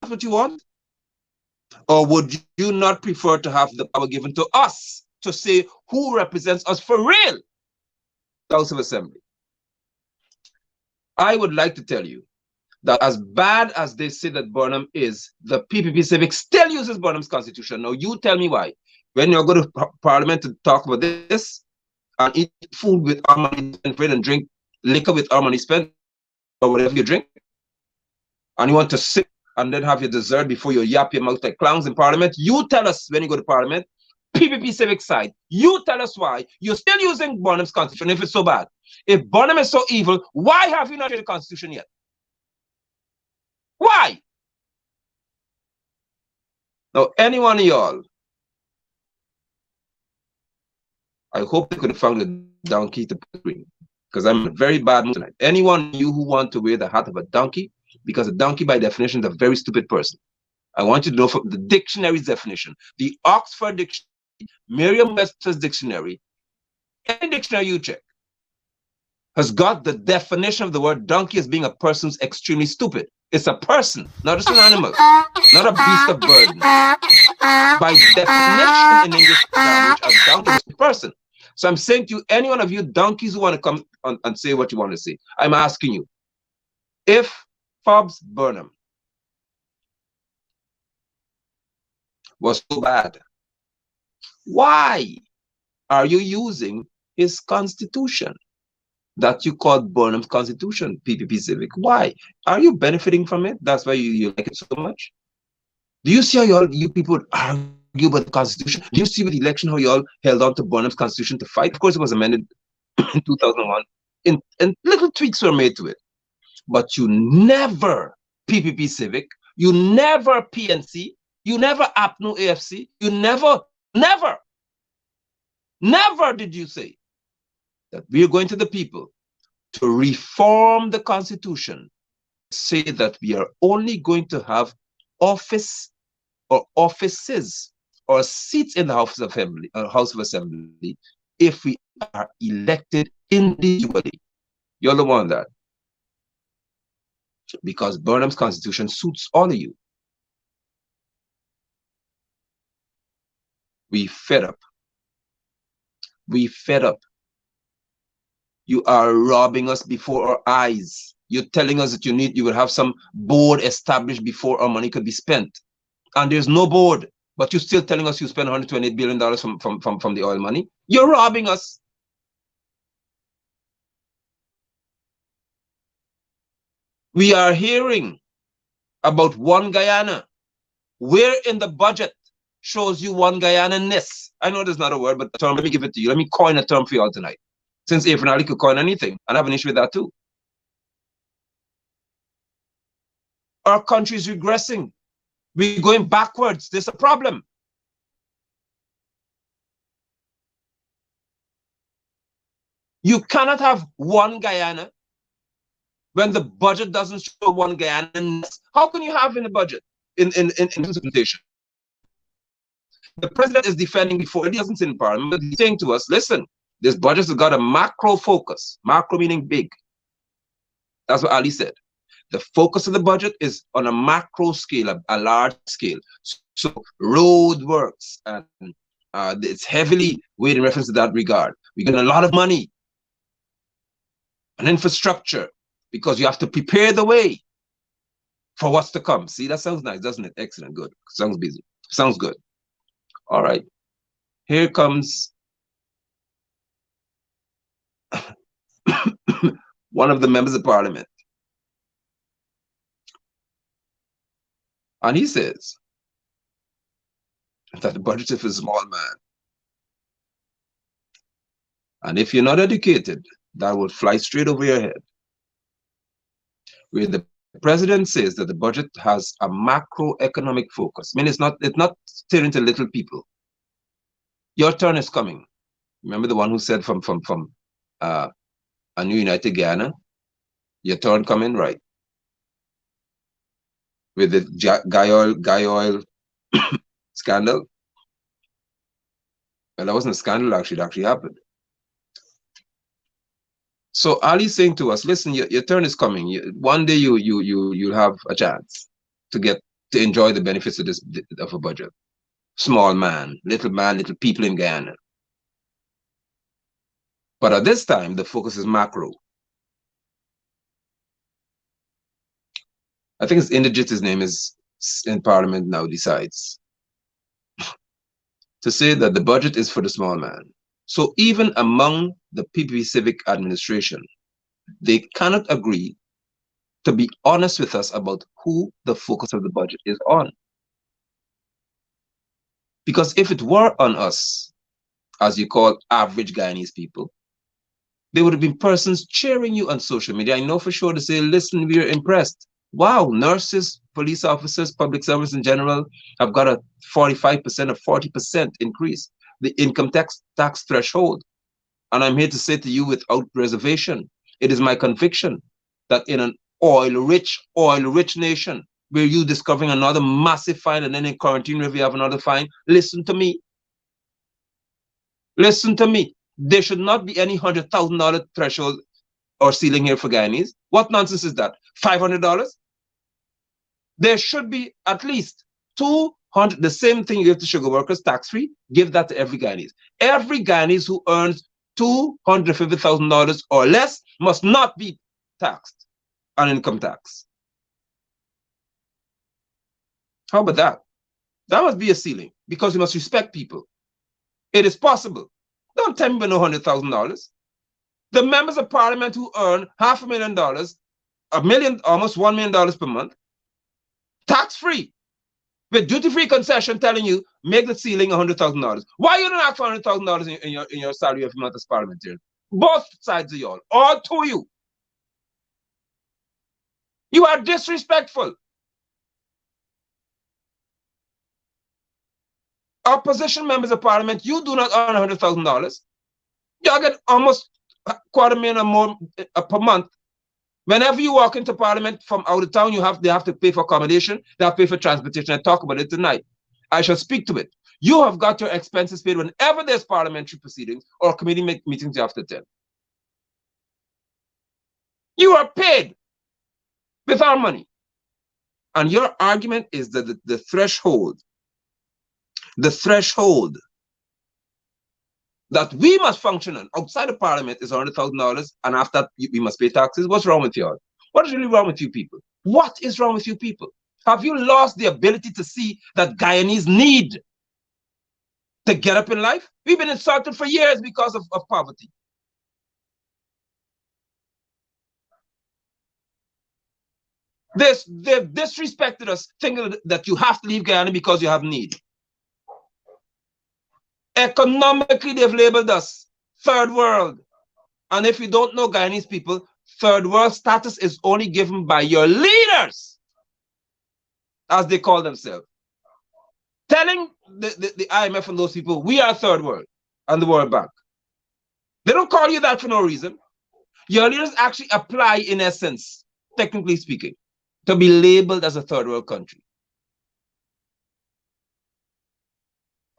That's what you want? Or would you not prefer to have the power given to us to say who represents us for real? The House of Assembly. I would like to tell you that as bad as they say that Burnham is, the PPP Civic still uses Burnham's constitution. Now you tell me why. When you go to parliament to talk about this and eat food with our money spent and drink liquor with our money spent, or whatever you drink, and you want to sit and then have your dessert before you yap your mouth like clowns in parliament, you tell us when you go to parliament, PPP Civic side, you tell us why you're still using Burnham's constitution if it's so bad. If Burnham is so evil, why have you not changed the constitution yet? Why? Now, any one of y'all, I hope they could have found a donkey to put green, because I'm in a very bad mood tonight. Anyone of you who want to wear the hat of a donkey, because a donkey by definition is a very stupid person. I want you to know from the dictionary's definition, the Oxford Dictionary, Merriam-Webster's Dictionary, any dictionary you check, has got the definition of the word donkey as being a person who's extremely stupid. It's a person, not just an animal, not a beast of burden. By definition in English language, a donkey is a person. So I'm saying to you, any one of you donkeys who want to come and say what you want to say, I'm asking you, if Forbes Burnham was so bad. Why are you using his constitution that you called Burnham's Constitution, PPP Civic? Why? Are you benefiting from it? That's why you like it so much? Do you see how you people argue about the Constitution? Do you see with the election how y'all held on to Burnham's Constitution to fight? Of course, it was amended in 2001, and little tweaks were made to it. But you never, PPP Civic, you never PNC, you never APNU AFC, you never did you say that we are going to the people to reform the Constitution, say that we are only going to have office or offices or seats in the House of Assembly if we are elected individually. You're the one that. Because Burnham's Constitution suits all of you. We fed up. We fed up. You are robbing us before our eyes. You're telling us that you will have some board established before our money could be spent. And there's no board, but you're still telling us you spend $128 billion from the oil money. You're robbing us. We are hearing about one Guyana. Where in the budget shows you one Guyana-ness? I know there's not a word, but the term, let me give it to you. Let me coin a term for you all tonight. Since April Ali could coin anything, and I have an issue with that too. Our country is regressing. We're going backwards. There's a problem. You cannot have one Guyana when the budget doesn't show one Guyana. How can you have in the budget, in presentation? The president is defending before, he doesn't sit in parliament, but he's saying to us, listen, this budget has got a macro focus. Macro meaning big. That's what Ali said. The focus of the budget is on a macro scale, a large scale. So road works, and it's heavily weighed in reference to that regard. We get a lot of money and infrastructure because you have to prepare the way for what's to come. See, that sounds nice, doesn't it? Excellent, good. Sounds busy. Sounds good. All right. Here comes one of the members of parliament. And he says that the budget is for a small man. And if you're not educated, that will fly straight over your head. Where the president says that the budget has a macroeconomic focus. I mean, it's not steering to little people. Your turn is coming. Remember the one who said from a new United Guyana? Your turn coming, right? With the Guy Oil scandal. Well, that wasn't a scandal, actually. It actually happened. So Ali's saying to us, listen, your turn is coming. One day you'll have a chance to enjoy the benefits of a budget. Small man, little people in Guyana. But at this time, the focus is macro. I think it's Indigit, his name is in parliament now, decides to say that the budget is for the small man. So even among the PPP Civic administration, they cannot agree to be honest with us about who the focus of the budget is on. Because if it were on us, as you call average Guyanese people, there would have been persons cheering you on social media. I know for sure to say, listen, we are impressed. Wow, nurses, police officers, public servants in general have got a 45% or 40% increase, the income tax threshold. And I'm here to say to you without reservation, it is my conviction that in an oil-rich nation, where you discovering another massive fine and then in quarantine review have another fine, listen to me. Listen to me. There should not be any $100,000 threshold or ceiling here for Guyanese. What nonsense is that? $500? There should be at least 200, the same thing you give to sugar workers, tax-free, give that to every Guyanese. Every Guyanese who earns $250,000 or less must not be taxed on income tax. How about that? That must be a ceiling because you must respect people. It is possible. Don't tell me we no $100,000. The members of parliament who earn $500,000, a million, almost $1 million per month, tax-free, with duty-free concession telling you make the ceiling $100,000. Why you don't ask for $100,000 in your salary every month as parliamentarian? Both sides of y'all, all to you. You are disrespectful. Opposition members of parliament, you do not earn $100,000. Y'all get almost $250,000 or more per month. Whenever you walk into parliament from out of town, they have to pay for accommodation, they have to pay for transportation. I talk about it tonight. I shall speak to it. You have got your expenses paid whenever there's parliamentary proceedings or committee meetings you have to attend. You are paid with our money. And your argument is that the threshold that we must function on outside of parliament is $100,000, and after that we must pay taxes. What's wrong with y'all? What is really wrong with you people? What is wrong with you people? Have you lost the ability to see that Guyanese need to get up in life? We've been insulted for years because of poverty. They've disrespected us, thinking that you have to leave Guyana because you have need. Economically, they've labeled us third world. And if you don't know Guyanese people, third world status is only given by your leaders, as they call themselves. Telling the IMF and those people, we are third world, and the World Bank. They don't call you that for no reason. Your leaders actually apply, in essence, technically speaking, to be labeled as a third world country.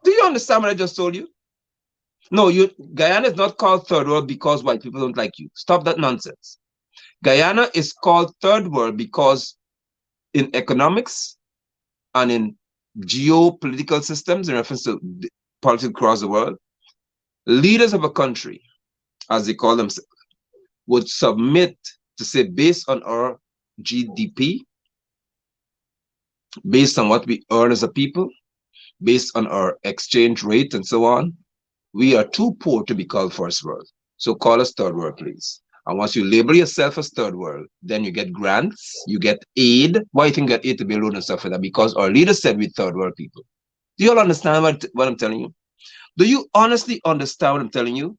Do you understand what I just told you? No, Guyana is not called third world because white people don't like you. Stop that nonsense. Guyana is called third world because in economics and in geopolitical systems, in reference to politics across the world, leaders of a country, as they call themselves, would submit to say, based on our GDP, based on what we earn as a people, based on our exchange rate and so on, we are too poor to be called first world. So call us third world, please. And once you label yourself as third world, then you get grants, you get aid. Why do you think you get aid to build road and stuff like that? Because our leaders said we're third world people. Do you all understand what I'm telling you? Do you honestly understand what I'm telling you?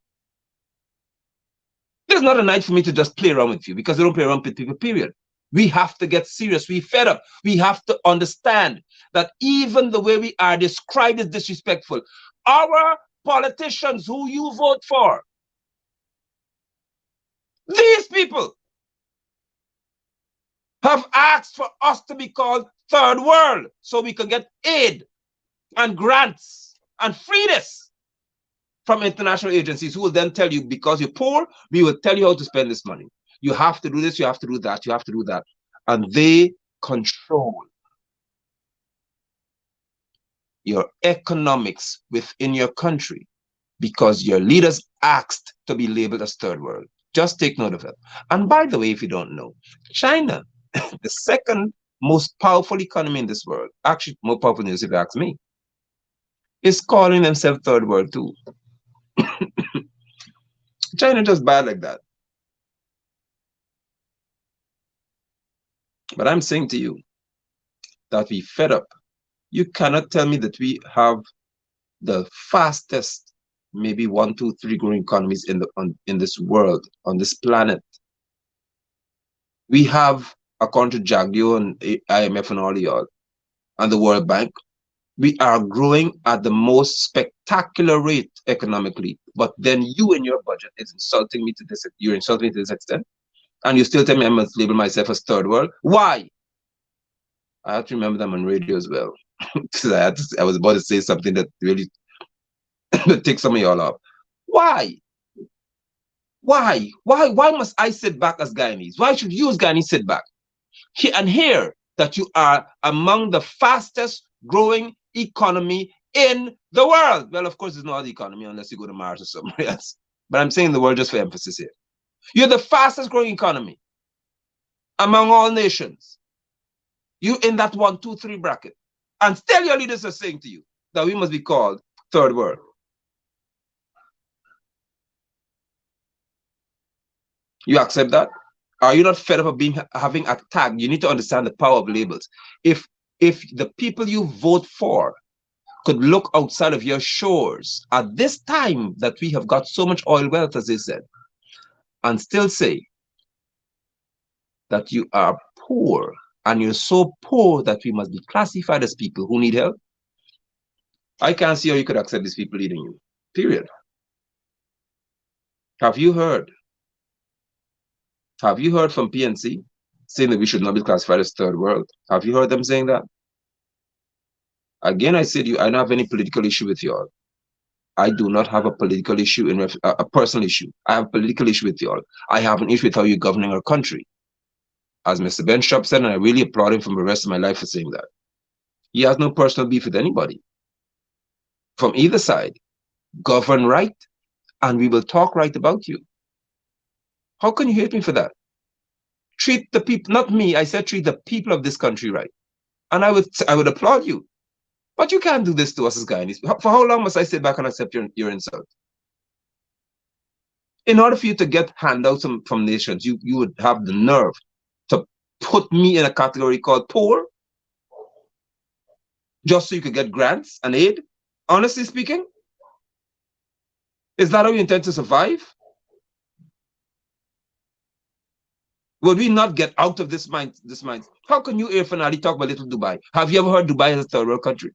There's not a night for me to just play around with you, because we don't play around with people, period. We have to get serious. We fed up. We have to understand that even the way we are described is disrespectful. Our politicians who you vote for, these people have asked for us to be called third world so we can get aid and grants and freeness from international agencies who will then tell you, because you're poor, we will tell you how to spend this money. You have to do this, you have to do that, you have to do that. And they control your economics within your country because your leaders asked to be labeled as third world. Just take note of it. And by the way, if you don't know, China, the second most powerful economy in this world, actually more powerful than this if you ask me, is calling themselves third world too. China just bad like that. But I'm saying to you that we fed up. You cannot tell me that we have the fastest, maybe 1, 2, 3 growing economies in this world, on this planet. We have, according to Jagdio and IMF and all y'all, and the World Bank, we are growing at the most spectacular rate economically. But then you in your budget is insulting me to this. You're insulting me to this extent, and you still tell me I must label myself as third world. Why? I have to remember them on radio as well, because I was about to say something that really takes some of y'all off. Why? Why must I sit back as Guyanese? Why should you as Guyanese sit back? Hear that you are among the fastest growing economy in the world. Well, of course, there's no other economy unless you go to Mars or somewhere else. But I'm saying the world just for emphasis here. You're the fastest growing economy among all nations. You in that 1, 2, 3 bracket. And still your leaders are saying to you that we must be called third world. You accept that? Are you not fed up of having attacked? You need to understand the power of labels. If the people you vote for could look outside of your shores at this time that we have got so much oil wealth, as they said, and still say that you are poor, and you're so poor that we must be classified as people who need help, I can't see how you could accept these people leading you. Period. Have you heard from PNC saying that we should not be classified as third world? Have you heard them saying that? Again, I said to you, I don't have any political issue with y'all. I do not have a political issue, a personal issue. I have a political issue with y'all. I have an issue with how you're governing our country. As Mr. Ben Sharp said, and I really applaud him for the rest of my life for saying that. He has no personal beef with anybody. From either side, govern right, and we will talk right about you. How can you hate me for that? Treat the people, not me, I said treat the people of this country right. And I would applaud you. But you can't do this to us as Guyanese. For how long must I sit back and accept your insult? In order for you to get handouts from nations, you would have the nerve to put me in a category called poor, just so you could get grants and aid? Honestly speaking, is that how you intend to survive? Will we not get out of this mind? How can you, Irfan, talk about little Dubai? Have you ever heard Dubai as a third world country?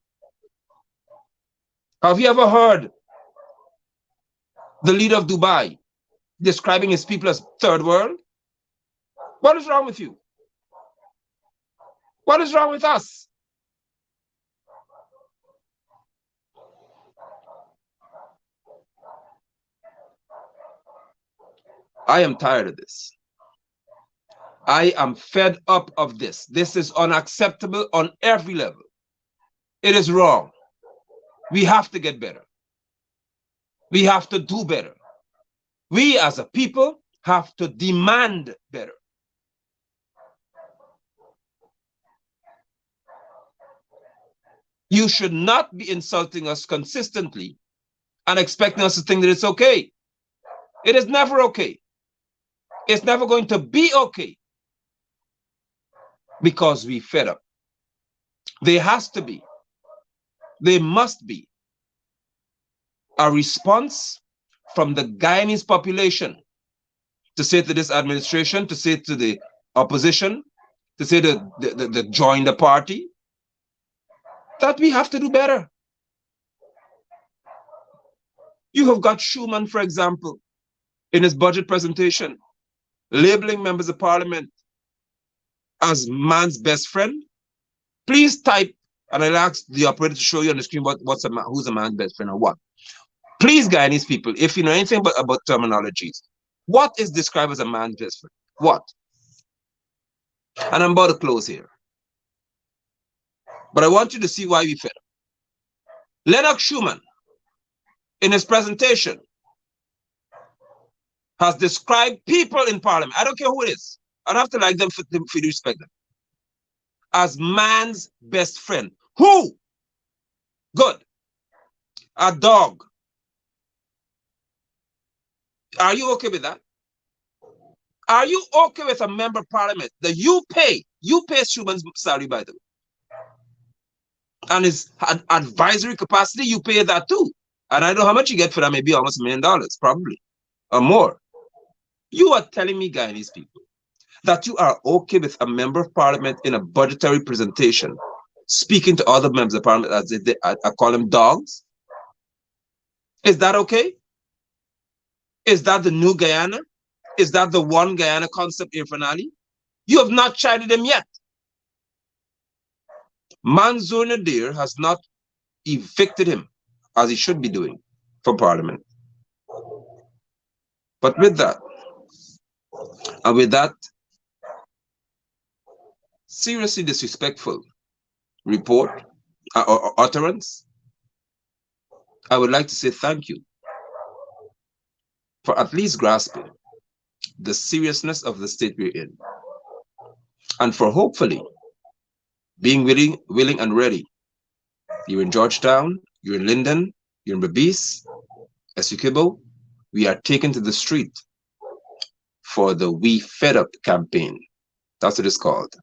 Have you ever heard the leader of Dubai describing his people as third world? What is wrong with you? What is wrong with us? I am tired of this. I am fed up of this. This is unacceptable on every level. It is wrong. We have to get better. We have to do better. We as a people have to demand better. You should not be insulting us consistently and expecting us to think that it's okay. It is never okay. It's never going to be okay, because we fed up. There has to be, there must be a response from the Guyanese population to say to this administration, to say to the opposition, to say to join the party, that we have to do better. You have got Schuman, for example, in his budget presentation, labeling members of parliament as man's best friend. Please type, and I'll ask the operator to show you on the screen who's a man's best friend or what. Please, Guyanese people, if you know anything about terminologies, what is described as a man's best friend? What? And I'm about to close here. But I want you to see why we fed up. Lennox Schuman, in his presentation, has described people in parliament, I don't care who it is, I don't have to like them for you to respect them, as man's best friend. Who? Good. A dog. Are you okay with that? Are you okay with a member of parliament that you pay Schuman's salary, by the way, and his advisory capacity, you pay that too? And I know how much you get for that, maybe almost $1 million, probably, or more. You are telling me, Guyanese people, that you are okay with a member of parliament in a budgetary presentation speaking to other members of parliament as I call them dogs? Is that okay? Is that the new Guyana? Is that the one Guyana concept, Irfan Ali? You have not chided him yet. Manzoor Nadir has not evicted him, as he should be doing, from parliament. But with that, and with that seriously disrespectful report or utterance, I would like to say thank you for at least grasping the seriousness of the state we're in, and for hopefully being willing and ready You're in Georgetown, you're in Linden, you're in Berbice, Essequibo. We are taken to the street for the We Fed Up campaign. That's what it's called.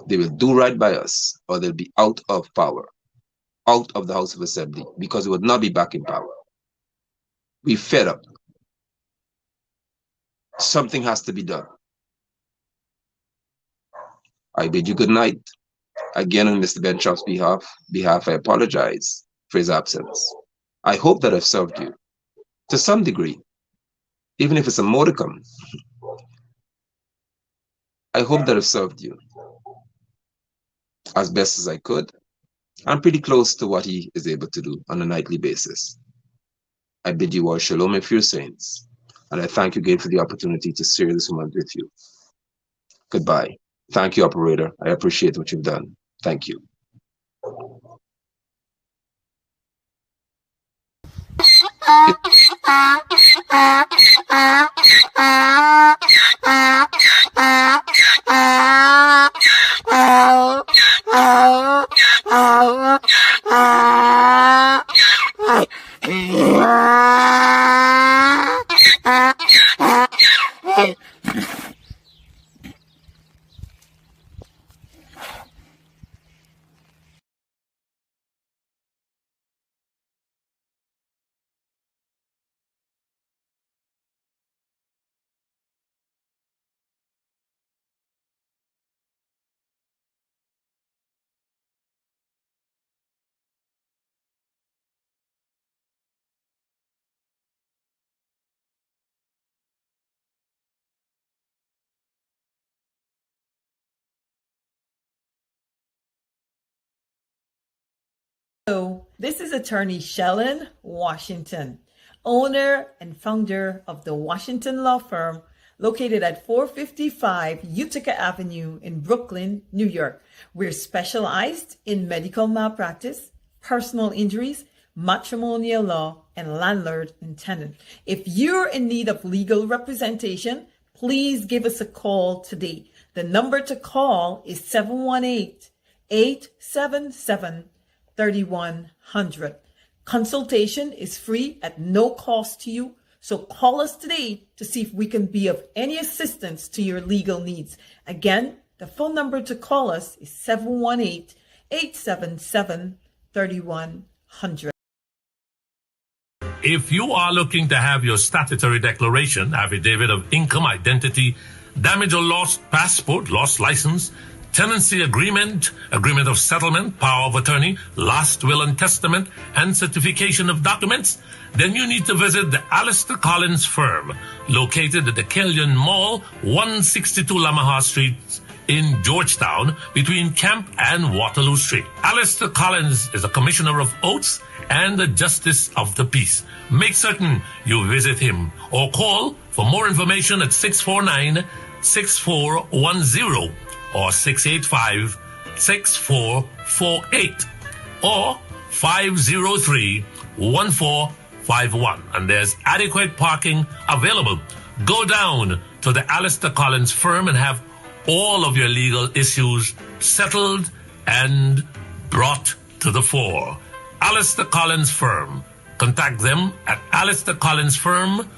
They will do right by us, or they'll be out of power, out of the House of Assembly, because it would not be back in power. We fed up. Something has to be done. I bid you good night. Again, on Mr. Benchop's behalf, I apologize for his absence. I hope that I've served you to some degree, even if it's a modicum. I hope that I've served you as best as I could. I'm pretty close to what he is able to do on a nightly basis. I bid you all shalom and few saints, and I thank you again for the opportunity to share this moment with you. Goodbye. Thank you, operator. I appreciate what you've done. Thank you. Hello, this is attorney Shellen Washington, owner and founder of the Washington Law Firm located at 455 Utica Avenue in Brooklyn, New York. We're specialized in medical malpractice, personal injuries, matrimonial law, and landlord and tenant. If you're in need of legal representation, please give us a call today. The number to call is 718-877-3100. Consultation is free at no cost to you, so call us today to see if we can be of any assistance to your legal needs. Again, the phone number to call us is 718-877-3100. If you are looking to have your statutory declaration, affidavit of income, identity, damage or lost passport, lost license, tenancy agreement, agreement of settlement, power of attorney, last will and testament, and certification of documents, then you need to visit the Alistair Collins firm, located at the Killian Mall, 162 Lamaha Street in Georgetown, between Camp and Waterloo Street. Alistair Collins is a commissioner of oaths and a justice of the peace. Make certain you visit him or call for more information at 649-6410 or 685-6448 or 503-1451. And there's adequate parking available. Go down to the Alistair Collins firm and have all of your legal issues settled and brought to the fore. Alistair Collins firm. Contact them at alistaircollinsfirm.com.